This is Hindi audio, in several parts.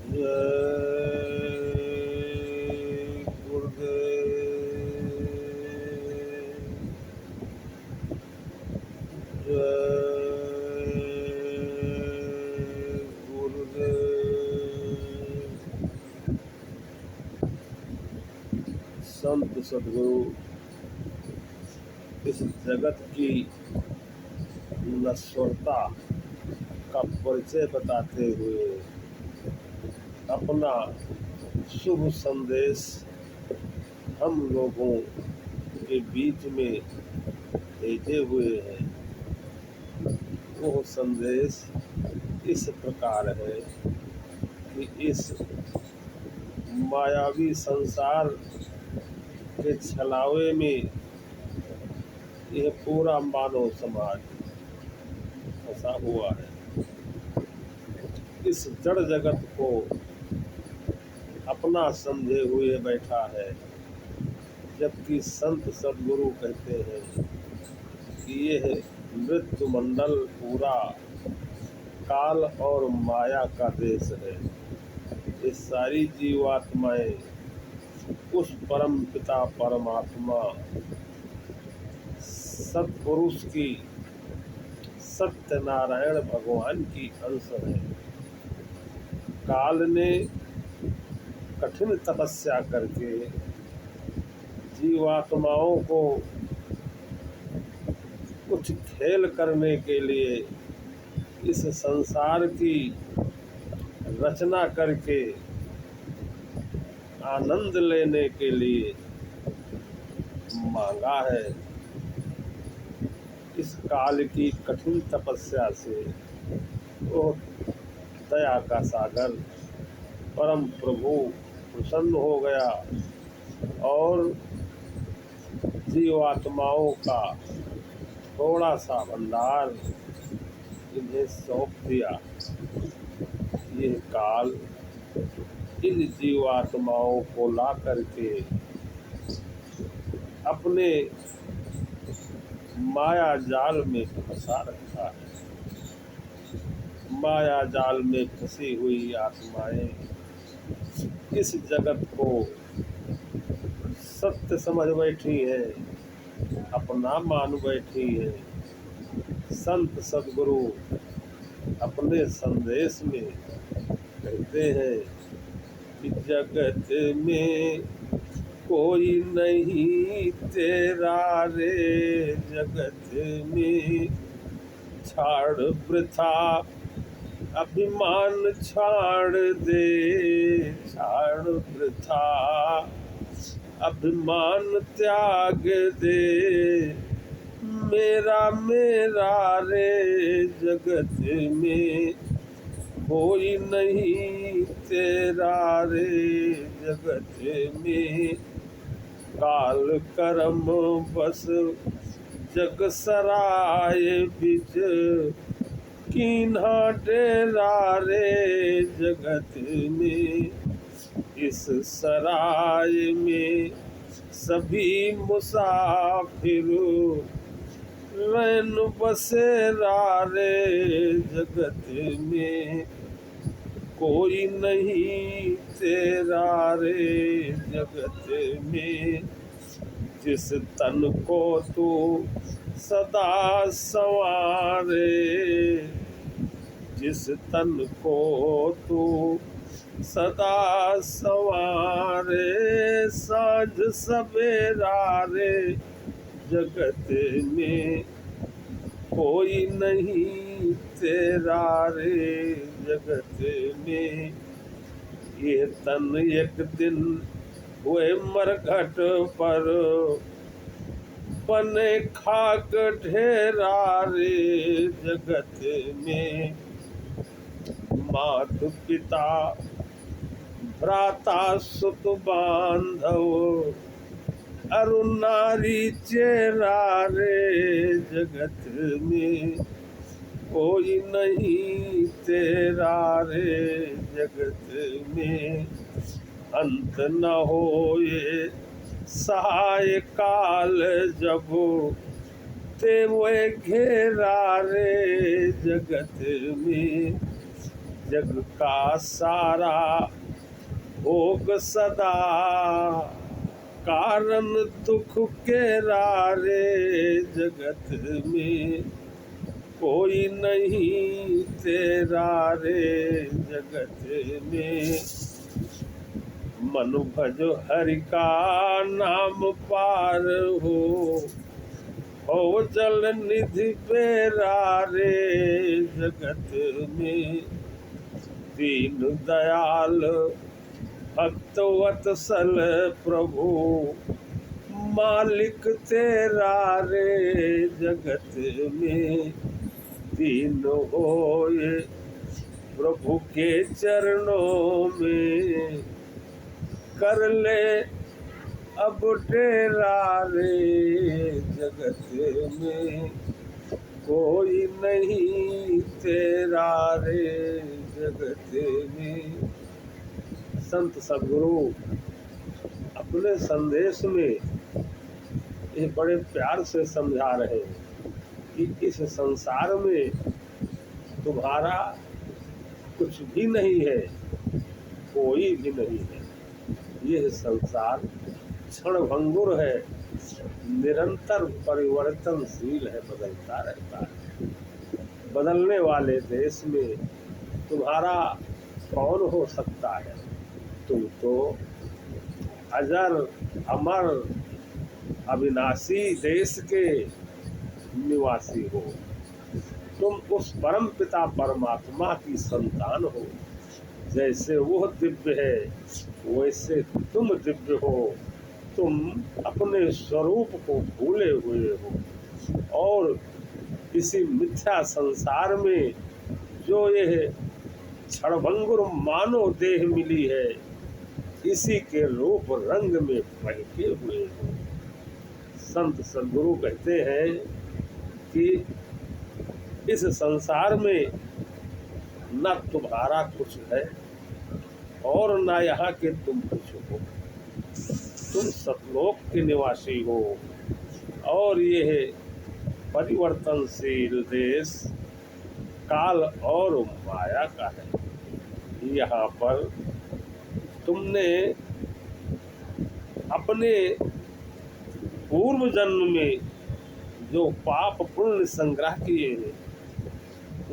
जय गुरुदेव। जय गुरुदेव। संत सद्गुरु इस जगत की नश्वरता का परिचय बताते हुए अपना शुभ संदेश हम लोगों के बीच में भेजे हुए हैं। वो संदेश इस प्रकार है कि इस मायावी संसार के छलावे में यह पूरा मानव समाज फंसा हुआ है। इस जड़ जगत को अपना समझे हुए बैठा है, जबकि संत सद्गुरु कहते हैं कि यह मृत्यु मंडल पूरा काल और माया का देश है। ये सारी जीवात्माएं उस परम पिता परमात्मा सत्पुरुष की सत्यनारायण भगवान की अंश है। काल ने कठिन तपस्या करके जीवात्माओं को कुछ खेल करने के लिए इस संसार की रचना करके आनंद लेने के लिए मांगा है। इस काल की कठिन तपस्या से वो दया का सागर परम प्रभु प्रसन्न हो गया और जीवात्माओं का थोड़ा सा भंडार इन्हें सौंप दिया। यह काल इन जीवात्माओं को ला करके अपने माया जाल में फंसा रखा है। माया जाल में फंसी हुई आत्माएं इस जगत को सत्य समझ बैठी है, अपना मान बैठी है। संत सद्गुरु अपने संदेश में कहते हैं कि जगत में कोई नहीं तेरा रे, जगत में छाड़ वृथा अभिमान छाड़ दे, छाड़ वृथा अभिमान त्याग दे। मेरा मेरा रे, जगत में कोई नहीं तेरा रे, जगत में काल कर्म बस जग सराय बिच कीन्हा डेरा रे, जगत में इस सराय में सभी मुसाफिर रैन बसेरा रे, जगत में कोई नहीं तेरा रे, जगत में जिस तन को तू सदा संवारे, जिस तन को तू सदा संवारे, साँझ सवेरा रे, जगत में कोई नहीं तेरा रे, जगत में ये तन एक दिन हुए मरघट पर बने खाक ढेरा रे, जगत में मात पिता भ्राता सुत बांधव अरु नारी चेरा रे, जगत में कोई नहीं तेरा रे, जगत में अंत न होए सहाय काल जब ते वे घेरा रे, जगत में जग का सारा भोग सदा, कारण दुख के रारे जगत में कोई नहीं तेरा रे जगत में। मन भजो हरि का नाम पार हो जल निधि बेरा रे जगत में। दीन दयाल भक्त वत्सल प्रभु मालिक तेरा रे जगत में। दीन होए प्रभु के चरणों में, कर ले अब डेरा रे जगत में कोई नहीं तेरा रे जगत में। संत सदगुरु अपने संदेश में ये बड़े प्यार से समझा रहे हैं कि इस संसार में तुम्हारा कुछ भी नहीं है, कोई भी नहीं है। यह संसार क्षणभंगुर है, निरंतर परिवर्तनशील है, बदलता रहता है। बदलने वाले देश में तुम्हारा कौन हो सकता है? तुम तो अजर अमर अविनाशी देश के निवासी हो। तुम उस परम पिता परमात्मा की संतान हो। जैसे वह दिव्य है वैसे तुम दिव्य हो। तुम अपने स्वरूप को भूले हुए हो और इसी मिथ्या संसार में जो यह क्षणभंगुर मानव देह मिली है, इसी के रूप रंग में बहके हुए हो। संत सदगुरु कहते हैं कि इस संसार में न तुम्हारा कुछ है और न यहाँ के तुम कुछ हो। तुम सतलोक के निवासी हो और यह परिवर्तनशील देश काल और माया का है। यहाँ पर तुमने अपने पूर्व जन्म में जो पाप पुण्य संग्रह किए हैं,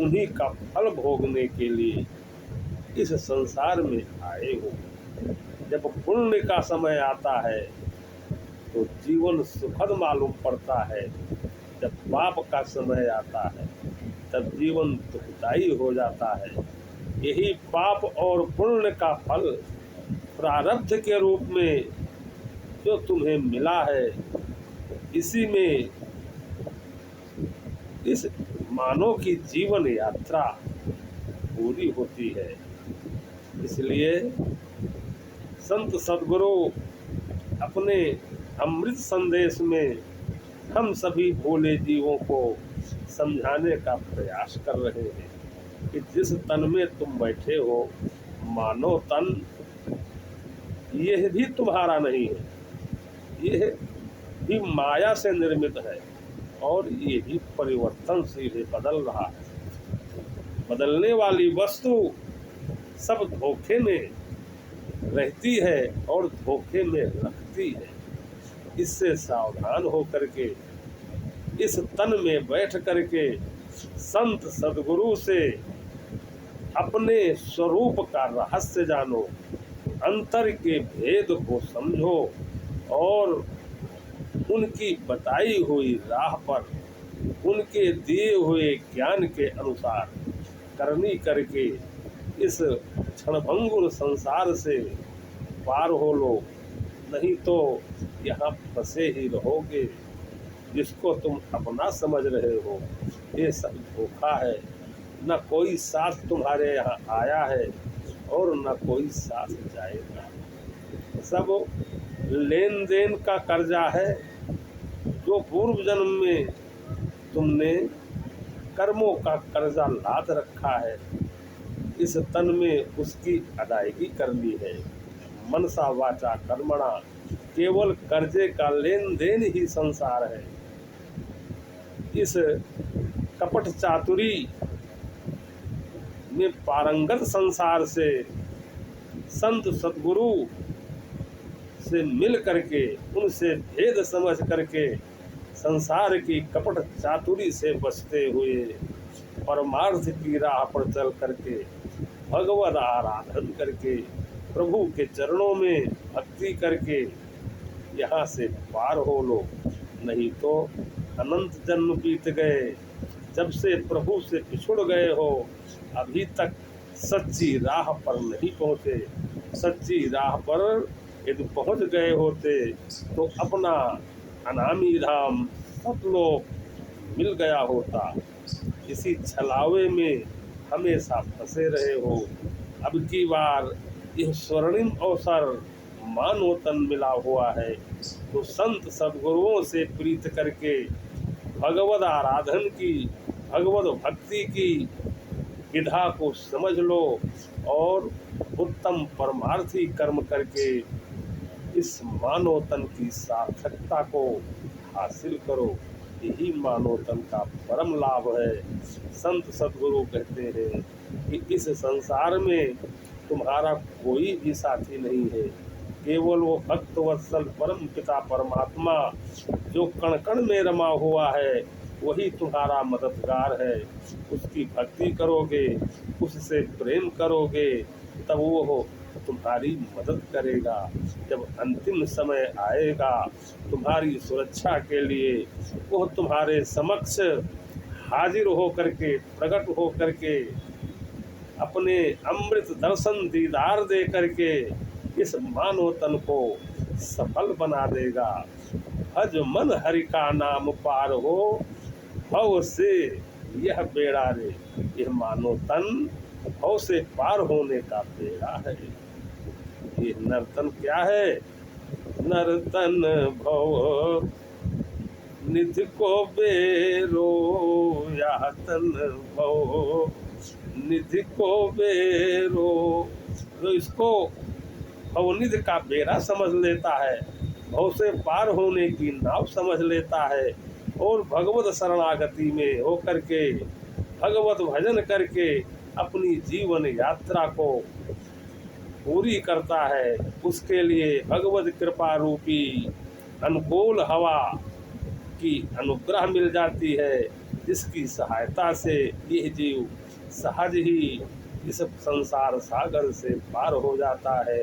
उन्हीं का फल भोगने के लिए इस संसार में आए हो। जब पुण्य का समय आता है तो जीवन सुखद मालूम पड़ता है। जब पाप का समय आता है तब जीवन दुखदायी हो जाता है। यही पाप और पुण्य का फल प्रारब्ध के रूप में जो तुम्हें मिला है, इसी में इस मानव की जीवन यात्रा पूरी होती है। इसलिए संत सदगुरु अपने अमृत संदेश में हम सभी भोले जीवों को समझाने का प्रयास कर रहे हैं कि जिस तन में तुम बैठे हो, मानव तन, यह भी तुम्हारा नहीं है, यह भी माया से निर्मित है और ये भी परिवर्तनशील है, बदल रहा है। बदलने वाली वस्तु सब धोखे में रहती है और धोखे में रखती है। इससे सावधान हो करके इस तन में बैठ करके संत सदगुरु से अपने स्वरूप का रहस्य जानो, अंतर के भेद को समझो और उनकी बताई हुई राह पर उनके दिए हुए ज्ञान के अनुसार करनी करके इस क्षणभंगुर संसार से पार हो लो। नहीं तो यहाँ फंसे ही रहोगे। जिसको तुम अपना समझ रहे हो, ये सब धोखा है। न कोई साथ तुम्हारे यहाँ आया है और न कोई साथ जाएगा। सब लेन देन का कर्जा है जो पूर्व जन्म में तुमने कर्मों का कर्जा लाद रखा है। इस तन में उसकी अदायगी करनी है। मनसा वाचा कर्मणा, केवल कर्जे का लेन देन ही संसार है। इस कपट चातुरी में पारंगत संसार से संत सद्गुरु से मिल करके उनसे भेद समझ करके संसार की कपट चातुरी से बचते हुए परमार्थ की राह पर चल करके भगवत आराधन करके प्रभु के चरणों में भक्ति करके यहाँ से पार हो लो, नहीं तो अनंत जन्म बीत गए, जब से प्रभु से पिछुड़ गए हो अभी तक सच्ची राह पर नहीं पहुँचे। सच्ची राह पर यदि पहुँच गए होते तो अपना अनामी धाम सतलोक मिल गया होता। इसी छलावे में हमेशा फंसे रहे हो। अब की बार यह स्वर्णिम अवसर मानव तन मिला हुआ है तो संत सद्गुरुओं से प्रीत करके भगवत आराधन की, भगवत भक्ति की विधा को समझ लो और उत्तम परमार्थी कर्म करके इस मानव तन की सार्थकता को हासिल करो। यही मानव तन का परम लाभ है। संत सद्गुरु कहते हैं कि इस संसार में तुम्हारा कोई भी साथी नहीं है, केवल वो भक्त वत्सल परम पिता परमात्मा जो कण कण में रमा हुआ है वही तुम्हारा मददगार है। उसकी भक्ति करोगे, उससे प्रेम करोगे, तब वो तुम्हारी मदद करेगा। जब अंतिम समय आएगा तुम्हारी सुरक्षा के लिए वो तुम्हारे समक्ष हाजिर हो करके, प्रकट हो करके अपने अमृत दर्शन दीदार दे करके इस मानव तन को सफल बना देगा। भज मन हरि का नाम पार हो, भव से यह बेड़ा रे। यह मानव तन भव से पार होने का बेड़ा है। ये नर्तन क्या है? नर्तन भव निधि को बेरो, या तन भव निधि को बेरो। तो इसको भवनिधि का बेड़ा समझ लेता है, भव से पार होने की नाव समझ लेता है और भगवत शरणागति में होकर के भगवत भजन करके अपनी जीवन यात्रा को पूरी करता है। उसके लिए भगवत कृपा रूपी अनुकूल हवा की अनुग्रह मिल जाती है, जिसकी सहायता से यह जीव सहज ही इस संसार सागर से पार हो जाता है।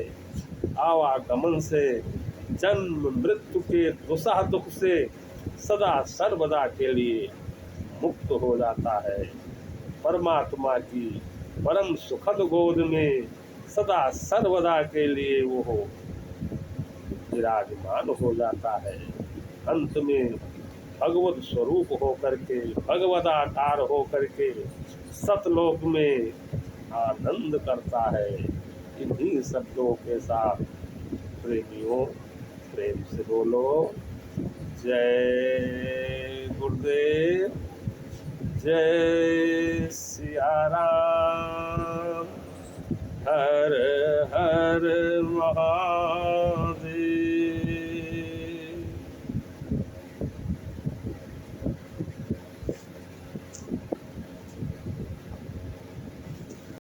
आवागमन से, जन्म मृत्यु के दुसह दुख से सदा सर्वदा के लिए मुक्त हो जाता है। परमात्मा की परम सुखद गोद में सदा सर्वदा के लिए वो विराजमान हो जाता है। अंत में भगवत स्वरूप होकर के, भगवत आकार होकर के सतलोक में आनंद करता है। इन्हीं शब्दों के साथ प्रेमियों प्रेम से बोलो जय गुरुदेव, जय सिया राम, हर हर महादेव।